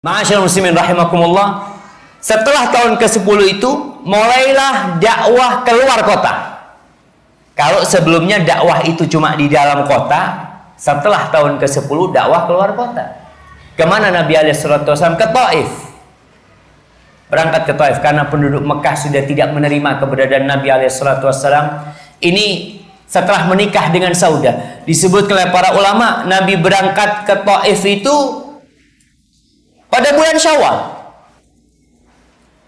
Ma'asyiral muslimin rahimakumullah, setelah tahun ke-10 itu mulailah dakwah keluar kota. Kalau sebelumnya dakwah itu cuma di dalam kota, setelah tahun ke-10 dakwah keluar kota. Kemana Nabi SAW? Ke Taif. Berangkat ke Taif karena penduduk Mekah sudah tidak menerima keberadaan Nabi SAW. Ini setelah menikah dengan Saudah. Disebut oleh para ulama, Nabi berangkat ke Taif itu pada bulan Syawal.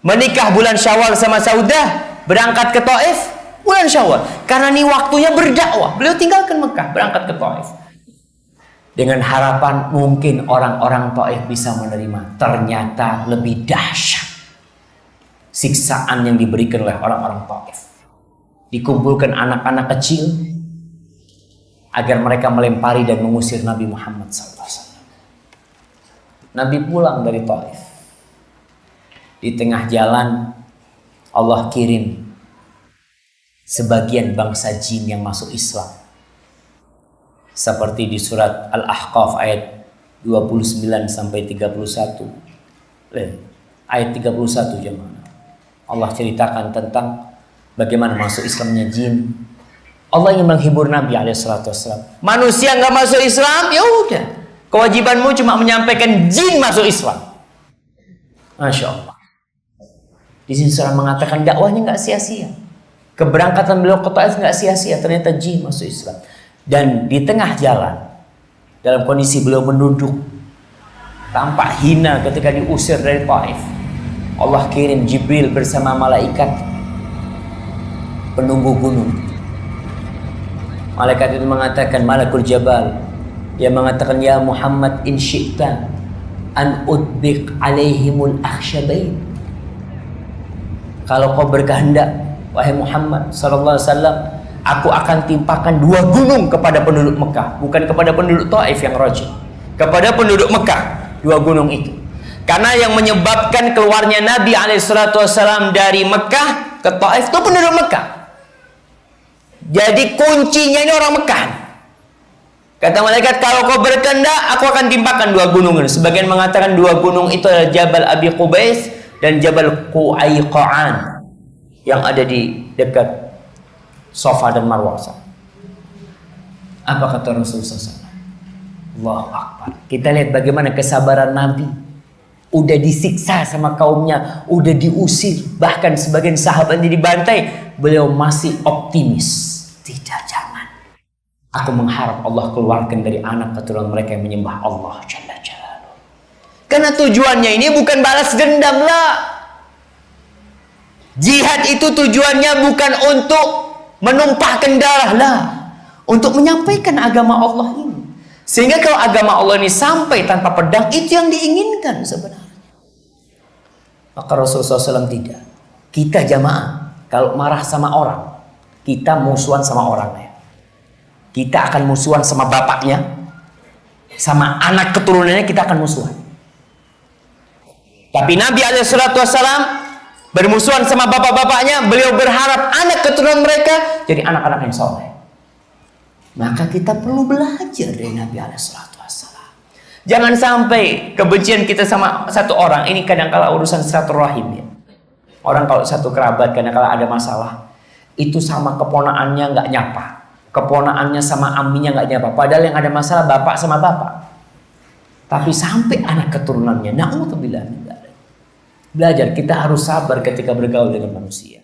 Menikah bulan Syawal sama Saudah, berangkat ke Taif bulan Syawal. Karena ini waktunya berdakwah. Beliau tinggalkan Mekah, berangkat ke Taif. Dengan harapan mungkin orang-orang Taif bisa menerima. Ternyata lebih dahsyat siksaan yang diberikan oleh orang-orang Taif. Dikumpulkan anak-anak kecil agar mereka melempari dan mengusir Nabi Muhammad SAW. Nabi pulang dari Taif. Di tengah jalan Allah kirim sebagian bangsa jin yang masuk Islam. Seperti di surat Al-Ahqaf ayat 29 sampai 31. Ayat 31 jemaah. Allah ceritakan tentang bagaimana masuk Islamnya jin. Allah ingin menghibur Nabi SAW. Manusia nggak masuk Islam, ya udah. Kewajibanmu cuma menyampaikan jin masuk Islam. Masya Allah. Di sini surah mengatakan dakwahnya nggak sia-sia. Keberangkatan beliau ke Taif nggak sia-sia. Ternyata jin masuk Islam. Dan di tengah jalan, dalam kondisi beliau menunduk, tampak hina ketika diusir dari Taif, Allah kirim Jibril bersama malaikat penunggu gunung. Malaikat itu mengatakan, Malakul Jabal, dia mengatakan, ya Muhammad, in syi'ta an udbiq alaihimul akhsyabain. Kalau kau berkehendak, wahai Muhammad sallallahu alaihi wasallam, aku akan timpakan 2 gunung kepada penduduk Mekah, bukan kepada penduduk Taif yang rajin, kepada penduduk Mekah 2 gunung itu. Karena yang menyebabkan keluarnya Nabi SAW dari Mekah ke Taif itu penduduk Mekah. Jadi kuncinya ini orang Mekah. Kata malaikat, kalau kau berkehendak, aku akan timpakan 2 gunung. Sebagian mengatakan 2 gunung itu adalah Jabal Abi Qubais dan Jabal Qu'aiqa'an yang ada di dekat Safa dan Marwah. Apa kata Rasulullah SAW? Allahu Akbar. Kita lihat bagaimana kesabaran Nabi. Udah disiksa sama kaumnya, udah diusir, bahkan sebagian sahabatnya dibantai, beliau masih optimis. Tidak, jangan. Aku mengharap Allah keluarkan dari anak keturunan mereka yang menyembah Allah Jalla Jalaluhu. Karena tujuannya ini bukan balas dendam lah. Jihad itu tujuannya bukan untuk menumpahkan darah lah, untuk menyampaikan agama Allah ini. Sehingga kalau agama Allah ini sampai tanpa pedang, itu yang diinginkan sebenarnya. Maka Rasulullah SAW tidak. Kita jamaah, kalau marah sama orang, kita musuhan sama orangnya. Kita akan musuhan sama bapaknya, sama anak keturunannya kita akan musuhan. Tapi Nabi SAW bermusuhan sama bapak-bapaknya, beliau berharap anak keturunan mereka jadi anak-anak yang soleh. Maka kita perlu belajar dari Nabi SAW. Jangan sampai kebencian kita sama satu orang, ini kadang-kala urusan silaturahim ya. Orang kalau satu kerabat kadang-kala ada masalah, itu sama keponaannya nggak nyapa, keponaannya sama aminnya nggak nyapa. Padahal yang ada masalah bapak sama bapak. Tapi sampai anak keturunannya, na'udzubillah. Belajar, kita harus sabar ketika bergaul dengan manusia.